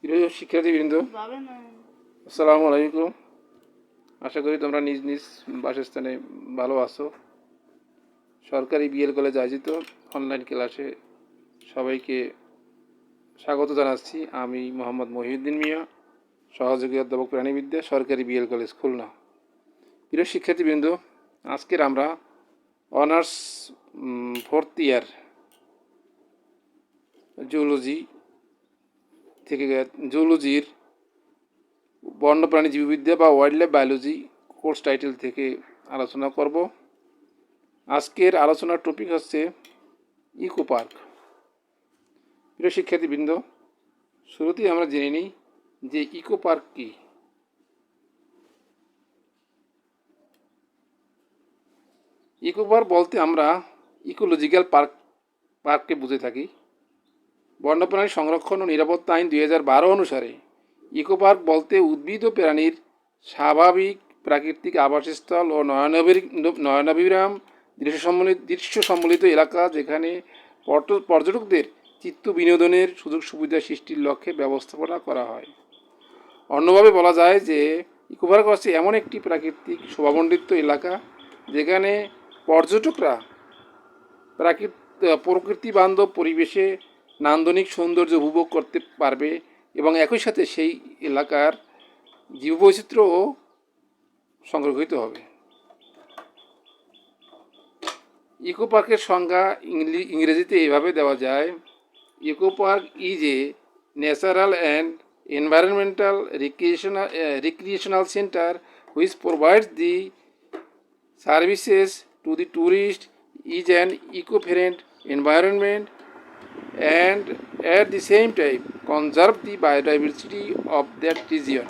প্রিয় শিক্ষার্থীবৃন্দ, আসসালামু আলাইকুম। আশা করি তোমরা নিজ নিজ বাসস্থানে ভালো আছো। সরকারি বিএল কলেজ আয়োজিত অনলাইন ক্লাসে সবাইকে স্বাগত জানাচ্ছি। আমি মোহাম্মদ মহিউদ্দিন মিয়া, সহযোগী অধ্যাপক প্রাণীবিদ্যা, সরকারি বিএল কলেজ খুলনা। প্রিয় শিক্ষার্থীবৃন্দ, আজকের আমরা অনার্স 4th ইয়ার জুলজির বন্যপ্রাণী জীববিদ্যা বা wild life biology course title থেকে আলোচনা করব। আজকের আলোচনার টপিক হচ্ছে ইকো পার্ক। প্রিয় শিক্ষার্থীবৃন্দ, শুরুতেই আমরা জেনে নিই যে ইকো পার্ক কী। ইকো পার্ক বলতে আমরা ইকোলজিক্যাল পার্ককে বুঝে থাকি। বন্যপ্রাণী সংরক্ষণ ও নিরাপত্তা আইন 2012 অনুসারে ইকো পার্ক বলতে উদ্ভিদ ও প্রাণীর স্বাভাবিক প্রাকৃতিক আবাসস্থল ও নয়নাভিরাম দৃশ্য সম্বলিত এলাকা, যেখানে পর্যটকদের চিত্ত বিনোদনের সুযোগ সুবিধা সৃষ্টির লক্ষ্যে ব্যবস্থাপনা করা হয়। অন্যভাবে বলা যায় যে ইকো পার্ক হচ্ছে এমন একটি প্রাকৃতিক শোভামণ্ডিত এলাকা যেখানে পর্যটকরা প্রকৃতি বান্ধব পরিবেশে নান্দনিক সৌন্দর্য উপভোগ করতে পারবে এবং একই সাথে সেই এলাকার জীববৈচিত্র্যও সংরক্ষিত হবে। ইকো পার্কের সংজ্ঞা ইংরেজিতে এভাবে দেওয়া যায়: eco park is a natural and environmental recreational center which provides the services to the tourist, is an eco-friendly environment, and at the same time conserve the biodiversity of that region.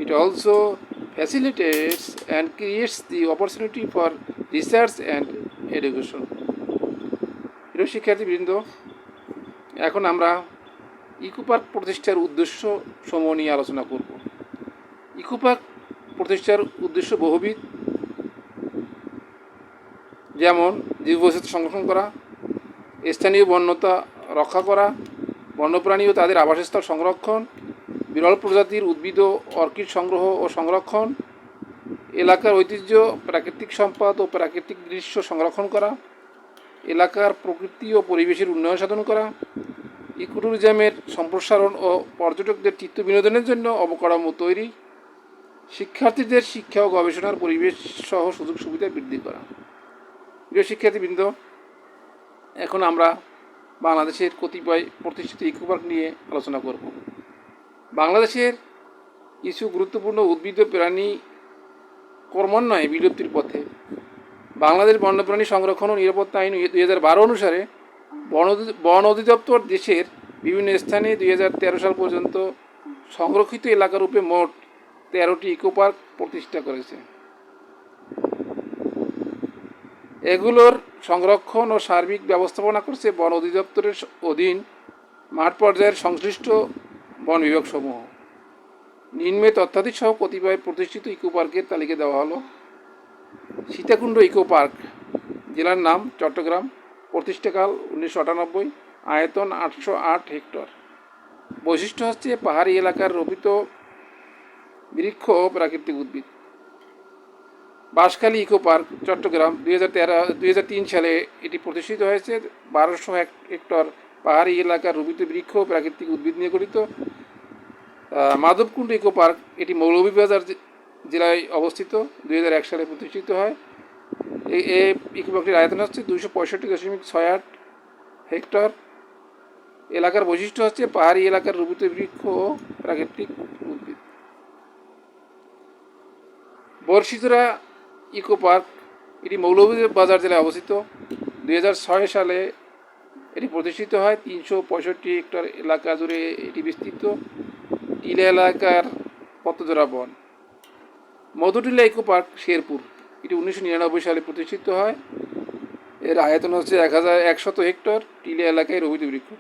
It also facilitates and creates the opportunity for research and education. প্রিয় শিক্ষার্থীবৃন্দ, এখন আমরা eco park প্রতিষ্ঠার উদ্দেশ্য সমূহ নিয়ে আলোচনা করব। ইকো পার্ক প্রতিষ্ঠার উদ্দেশ্য বহুবিধ, যেমন জীববৈচিত্র্য সংরক্ষণ করা, স্থানীয় বন্যতা রক্ষা করা, বন্যপ্রাণী ও তাদের আবাসস্থল সংরক্ষণ, বিরল প্রজাতির উদ্ভিদ ও অর্কিড সংগ্রহ ও সংরক্ষণ, এলাকার ঐতিহ্য, প্রাকৃতিক সম্পদ ও প্রাকৃতিক দৃশ্য সংরক্ষণ করা, এলাকার প্রকৃতি ও পরিবেশের উন্নয়ন সাধন করা, ইকোট্যুরিজমের সম্প্রসারণ ও পর্যটকদের চিত্ত বিনোদনের জন্য অবকাঠামো তৈরি, শিক্ষার্থীদের শিক্ষা ও গবেষণার পরিবেশ সহ সুযোগ সুবিধা বৃদ্ধি করা। প্রিয় শিক্ষার্থীবৃন্দ, এখন আমরা বাংলাদেশের কতিপয় প্রতিষ্ঠিত ইকো পার্ক নিয়ে আলোচনা করব। বাংলাদেশের কিছু গুরুত্বপূর্ণ উদ্ভিদ ও প্রাণী ক্রমান্বয়ে বিলুপ্তির পথে। বাংলাদেশ বন্যপ্রাণী সংরক্ষণ ও নিরাপত্তা আইন 2012 অনুসারে বন অধিদপ্তর দেশের বিভিন্ন স্থানে 2013 সাল পর্যন্ত সংরক্ষিত এলাকারূপে মোট 13টি ইকো পার্ক প্রতিষ্ঠা করেছে। এগুলোর সংরক্ষণ ও সার্বিক ব্যবস্থাপনা করছে বন অধিদপ্তরের অধীন মাঠ পর্যায়ের সংশ্লিষ্ট বন বিভাগ সমূহ। নিম্নে তথ্যাদি সহ কতিপয় প্রতিষ্ঠিত ইকো পার্কের তালিকা দেওয়া হলো। সীতাকুণ্ড ইকো পার্ক, জেলার নাম চট্টগ্রাম, প্রতিষ্ঠাকাল 1998, আয়তন 808 হেক্টর। বৈশিষ্ট্য হচ্ছে পাহাড়ি এলাকার রোপিত বৃক্ষ ও প্রাকৃতিক উদ্ভিদ। বাঁশখালী ইকো পার্ক, চট্টগ্রাম, 2003 সালে এটি প্রতিষ্ঠিত হয়েছে। 1200 হেক্টর পাহাড়ি এলাকার রোপিত বৃক্ষ ও প্রাকৃতিক উদ্ভিদ নিয়ে গঠিত। মাধবকুণ্ড ইকো পার্ক, এটি মৌলভীবাজার জেলায় অবস্থিত, 2001 সালে প্রতিষ্ঠিত হয়। এই ইকো পার্কটির আয়তন হচ্ছে 265.68 হেক্টর। এলাকার বৈশিষ্ট্য হচ্ছে পাহাড়ি এলাকার রোপিত বৃক্ষ ও প্রাকৃতিক উদ্ভিদ। বর্ষিজোড়া ইকো পার্ক, এটি মৌলভীবাজার জেলায় অবস্থিত, 2006 সালে এটি প্রতিষ্ঠিত হয়। 365 হেক্টর এলাকা জুড়ে এটি বিস্তৃত। টিলা এলাকার পত্তজোড়া বন। মধুটিলা ইকো পার্ক, শেরপুর, এটি 1999 সালে প্রতিষ্ঠিত হয়। এর আয়তন হচ্ছে 1100 হেক্টর। টিলা এলাকায় রোপিত বৃক্ষ।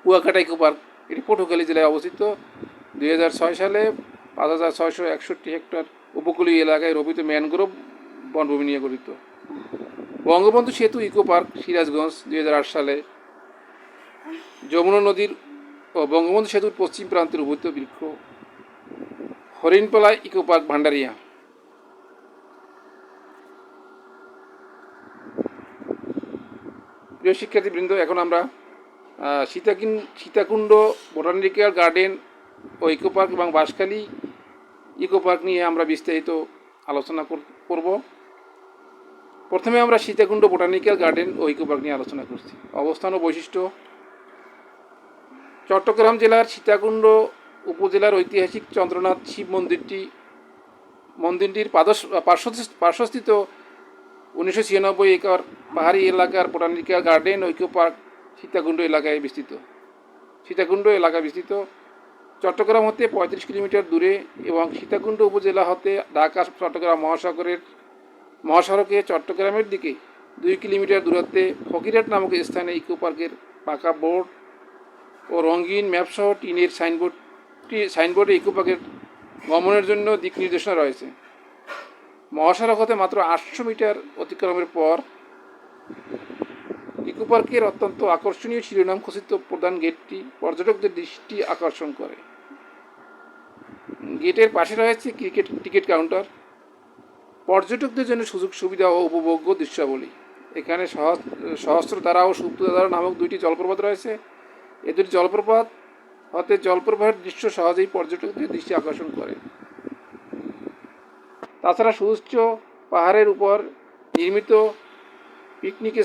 কুয়াকাটা ইকো পার্ক, এটি পটুয়াখালী জেলায় অবস্থিত, 2006 সালে 5661 হেক্টর উপকূলীয় এলাকায় রোপিত ম্যানগ্রোভ বনভূমি নিয়ে গঠিত। বঙ্গবন্ধু সেতু ইকো পার্ক, সিরাজগঞ্জ, 2008 সালে যমুনা নদীর ও বঙ্গবন্ধু সেতুর পশ্চিম প্রান্তের উভূত বৃক্ষ হরিণপালা ইকো পার্ক ভান্ডারিয়া। প্রিয় শিক্ষার্থীবৃন্দ, এখন আমরা সীতাকুণ্ড বোটানিক্যাল গার্ডেন ও ইকো পার্ক এবং বাঁশখালী ইকো পার্ক নিয়ে আমরা বিস্তারিত আলোচনা করব। প্রথমে আমরা সীতাকুণ্ড বোটানিক্যাল গার্ডেন ও ইকো পার্ক নিয়ে আলোচনা করছি। অবস্থান ও বৈশিষ্ট্য: চট্টগ্রাম জেলার সীতাকুণ্ড উপজেলার ঐতিহাসিক চন্দ্রনাথ শিব মন্দিরটির পার্শ্বস্থিত 1996 একর পাহাড়ি এলাকার বোটানিক্যাল গার্ডেন ও ইকো পার্ক সীতাকুণ্ড এলাকায় বিস্তৃত। চট্টগ্রাম হতে 35 কিলোমিটার দূরে এবং সীতাকুণ্ড উপজেলা হতে ঢাকা চট্টগ্রাম মহাসড়কে চট্টগ্রামের দিকে 2 কিলোমিটার দূরত্বে ফকিরহাট নামক স্থানে ইকো পার্কের পাকা বোর্ড ও রঙিন ম্যাপসহ টিনের সাইনবোর্ডে ইকো পার্কের গমনের জন্য দিক নির্দেশনা রয়েছে। মহাসড়ক হতে মাত্র 800 মিটার অতিক্রমের পর ইকো পার্কের অত্যন্ত আকর্ষণীয় শিরোনাম খচিত প্রধান গেটটি পর্যটকদের দৃষ্টি আকর্ষণ করে। গেটের পাশে রয়েছে টিকিট কাউন্টার, পর্যটকদের জন্য সুযোগ সুবিধা ও উপভোগ্য দৃশ্যাবলী। এখানে সহস্রধারা ও সুপ্তধারা নামক 2টি জলপ্রপাত রয়েছে। এই 2টি জলপ্রপাত হতে জলপ্রবাহের দৃশ্য সহজেই পর্যটকদের দৃষ্টি আকর্ষণ করে। তাছাড়া সুউচ্চ পাহাড়ের উপর নির্মিত পিকনিক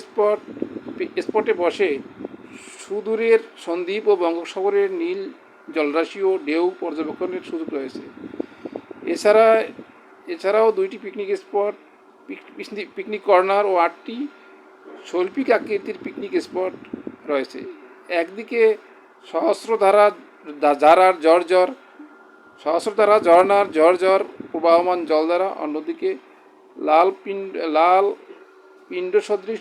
স্পটে বসে সুদূরের সন্দ্বীপ ও বঙ্গোপসাগরের নীল জলরাশি ও ঢেউ পর্যবেক্ষণের সুযোগ রয়েছে। এছাড়াও 2টি পিকনিক কর্নার ও 8টি শৈল্পিক আকৃতির পিকনিক স্পট রয়েছে। একদিকে সহস্রধারা ঝর্ণার ঝরঝর প্রবাহমান জলধারা, অন্যদিকে লাল পিণ্ড সদৃশ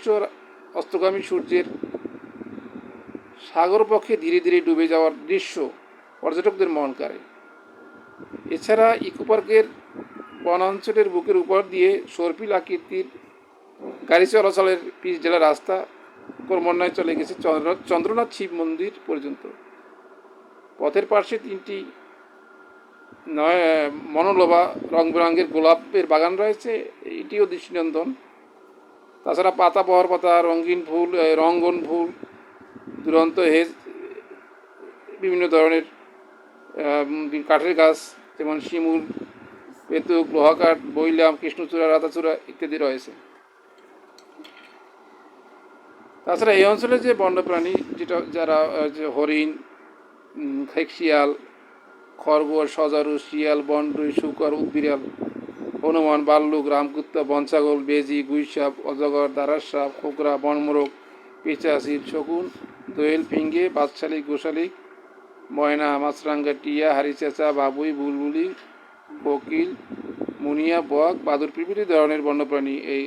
অস্তগামী সূর্যের সাগরপক্ষে ধীরে ধীরে ডুবে যাওয়ার দৃশ্য পর্যটকদের মন কাড়ে। এছাড়া ইকো পার্কের বনাঞ্চলের বুকের উপর দিয়ে সর্পিল আকৃতির গাড়ি চলাচলের পিচ ঢালা রাস্তা ক্রমান্বয়ে চলে গেছে চন্দ্রনাথ শিব মন্দির পর্যন্ত। পথের পাশে 3টি মনোলোভা রং বেরঙের গোলাপের বাগান রয়েছে, এটিও দৃষ্টিনন্দন। তাছাড়া বহর পাতা, রঙ্গন ফুল, দুরন্ত হেজ, বিভিন্ন ধরনের কাঠের গাছ যেমন শিমুল, পেতুক, লোহাকাঠ, বৈলাম, কৃষ্ণচূড়া, রাধাচূড়া ইত্যাদি রয়েছে। তাছাড়া এই অঞ্চলে যে বন্যপ্রাণী যারা হরিণ, খেকশিয়াল, খরগোশ, সজারু, শিয়াল, বনরুই, শুকর, উদবিড়াল, হনুমান, ভাল্লুক, রামকুত্তা, বনছাগল, বেজি, গুইসাপ, অজগর, দারাস সাপ, খোকরা, বনমোরগ, পেঁচা, শিল, শকুন, দোয়েল, ফিঙ্গে, বাদশালিক, গোশালিক, ময়না, মাছরাঙ্গা, টিয়া, হারিচেঁচা, বাবুই, বুলবুলি, কোকিল, মুনিয়া, বক, বাদুড় প্রভৃতি ধরনের বন্যপ্রাণী এই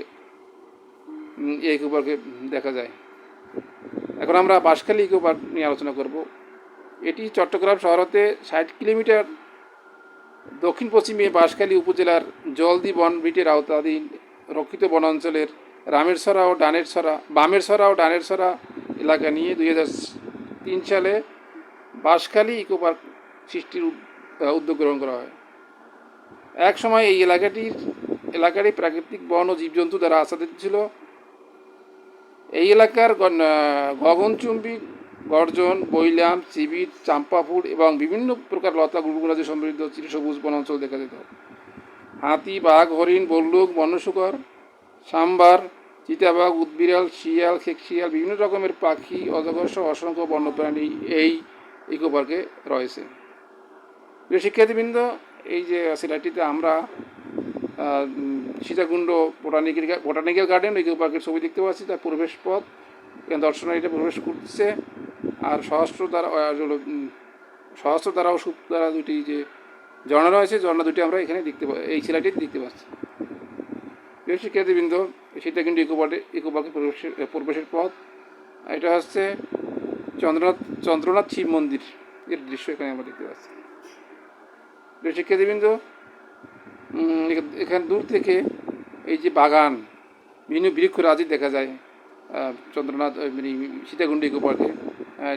ইকো পার্কে দেখা যায়। এখন আমরা বাঁশখালী ইকো পার্ক নিয়ে আলোচনা করব। এটি চট্টগ্রাম শহর হতে 60 কিলোমিটার দক্ষিণ পশ্চিমে বাঁশখালী উপজেলার জলদি বনবিটের আওতাধীন রক্ষিত বনাঞ্চলের বামেরছড়া ও ডানেরছড়া এলাকা নিয়ে 2003 সালে বাঁশখালী ইকো পার্ক সৃষ্টির উদ্যোগ গ্রহণ করা হয়। এক সময় এই এলাকাটি প্রাকৃতিক বন ও জীবজন্তু দ্বারা আচ্ছাদিত ছিল। এই এলাকার গগনচুম্বী গর্জন, বৈলাম, চিবিট, চাম্পা ফুল এবং বিভিন্ন প্রকার লতা গুল্মরাজে সমৃদ্ধ চিরসবুজ বনাঞ্চল দেখা যেত। হাতি, বাঘ, হরিণ, ভল্লুক, বন্যশুকর, সাম্বার, চিতাবাঘ, উদবিড়াল, শিয়াল, খেকশিয়াল, বিভিন্ন রকমের পাখি, অজগর সহ অসংখ্য বন্যপ্রাণী এই ইকো পার্কে রয়েছে। প্রিয় শিক্ষার্থীবৃন্দ, এই যে সিলাইটিতে আমরা সীতাকুণ্ড বোটানিক্যাল গার্ডেন ইকো পার্কের ছবি দেখতে পাচ্ছি। তার প্রবেশ পথ, দর্শনার্থীরা প্রবেশ করছে। আর সহস্রধারা ও সুপ্তধারা 2টি যে ঝর্ণা রয়েছে, ঝর্ণা 2টি আমরা এখানে এই সিলাইটিতে দেখতে পাচ্ছি। প্রিয় শিক্ষার্থীবৃন্দ, সীতাকুণ্ড ইকো পার্কের প্রবেশের পথ। এটা হচ্ছে চন্দ্রনাথ শিব মন্দির এর দৃশ্য এখানে আমরা দেখতে পাচ্ছি। প্রিয় শিক্ষার্থীবৃন্দ, এখানে দূর থেকে এই যে বাগান, বিভিন্ন বৃক্ষরাজি দেখা যায় সীতাকুণ্ড ইকো পার্কে।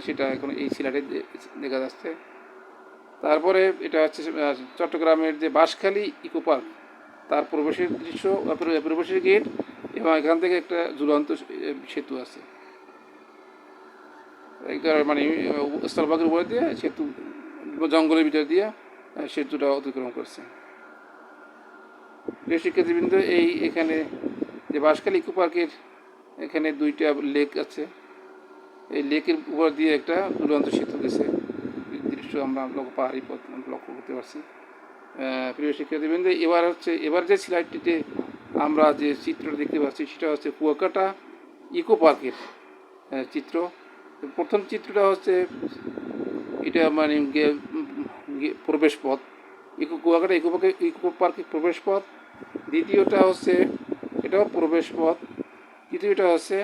সেটা এখন এই সিলাটে দেখা যাচ্ছে। তারপরে এটা হচ্ছে চট্টগ্রামের যে বাঁশখালী ইকো পার্ক, তার প্রবেশের দৃশ্য, প্রবেশের গেট, এবং এখান থেকে একটা ঝুলন্ত সেতু আছে। মানে স্থলভাগের উপরে দিয়ে সেতু, জঙ্গলের ভিতর দিয়ে সেতুটা অতিক্রম করছে। প্রিয় শিক্ষার্থীবৃন্দ, এখানে যে বাঁশখালী ইকো পার্কের এখানে 2টা লেক আছে। এই লেকের উপর দিয়ে একটা ঝুলন্ত সেতু গেছে, দৃশ্য আমরা পাহাড়ি পথ লক্ষ্য করতে পারছি। প্রিয় শিক্ষার্থীবৃন্দ, এবার যে স্লাইডটিতে আমরা যে চিত্রটা দেখতে পাচ্ছি সেটা হচ্ছে কুয়াকাটা ইকো পার্কের চিত্র। প্রথম চিত্রটা হচ্ছে এটা মানে প্রবেশ পথ, কুয়াকাটা ইকো পার্কের প্রবেশ পথ। দ্বিতীয়টা হচ্ছে এটাও প্রবেশ পথ। তৃতীয়টা হচ্ছে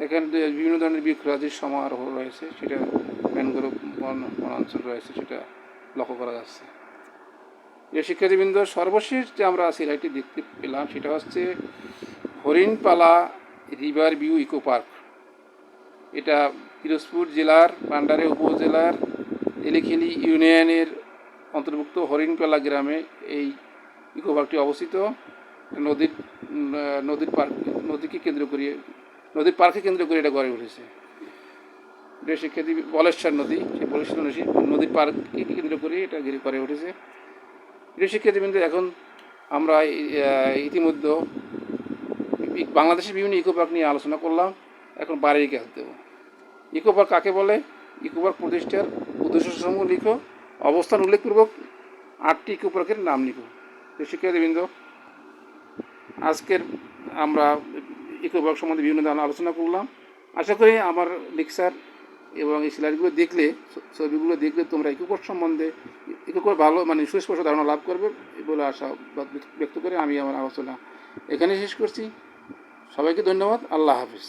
এখানে বিভিন্ন ধরনের বৃক্ষরাজির সমারোহ রয়েছে, সেটা ম্যানগ্রোভ বনাঞ্চল রয়েছে, সেটা লক্ষ্য করা যাচ্ছে। যে শিক্ষার্থীবৃন্দ, সর্বশেষ যে আমরা সিলাইটটি দেখতে পেলাম সেটা হচ্ছে Harinpala river view eco park. এটা পিরোজপুর জেলার পান্ডারে উপজেলার এলিখেলি ইউনিয়নের অন্তর্ভুক্ত হরিণপালা গ্রামে এই ইকো পার্কটি অবস্থিত। নদীর পার্ককে কেন্দ্র করে এটা গড়ে উঠেছে। এটা শিক্ষার্থী বলেশ্বর নদী, সেই বলেশ্বর নদীর পার্ককে কেন্দ্র করে এটা গড়ে উঠেছে। প্রিয় শিক্ষার্থীবৃন্দ, এখন আমরা ইতিমধ্যে বাংলাদেশের বিভিন্ন ইকো পার্ক নিয়ে আলোচনা করলাম। এখন বাড়ির কাজ দেব। ইকো পার্ক কাকে বলে? ইকো পার্ক প্রতিষ্ঠার উদ্দেশ্যসমূহ লিখো, অবস্থান উল্লেখপূর্বক 8টি ইকো পার্কের নাম লিখো। প্রিয় শিক্ষার্থীবৃন্দ, আজকের আমরা ইকো পার্ক সম্বন্ধে বিভিন্ন ধরনের আলোচনা করলাম। আশা করি আমার লেকচার এবং এই স্লাইডগুলো দেখলে, ছবিগুলো দেখলে তোমরা ইকো পার্ক সম্বন্ধে ভালো মানে সুস্পষ্ট ধারণা লাভ করবে বলে আশা ব্যক্ত করে আমি আমার আলোচনা এখানে শেষ করছি। সবাইকে ধন্যবাদ। আল্লাহ হাফিজ।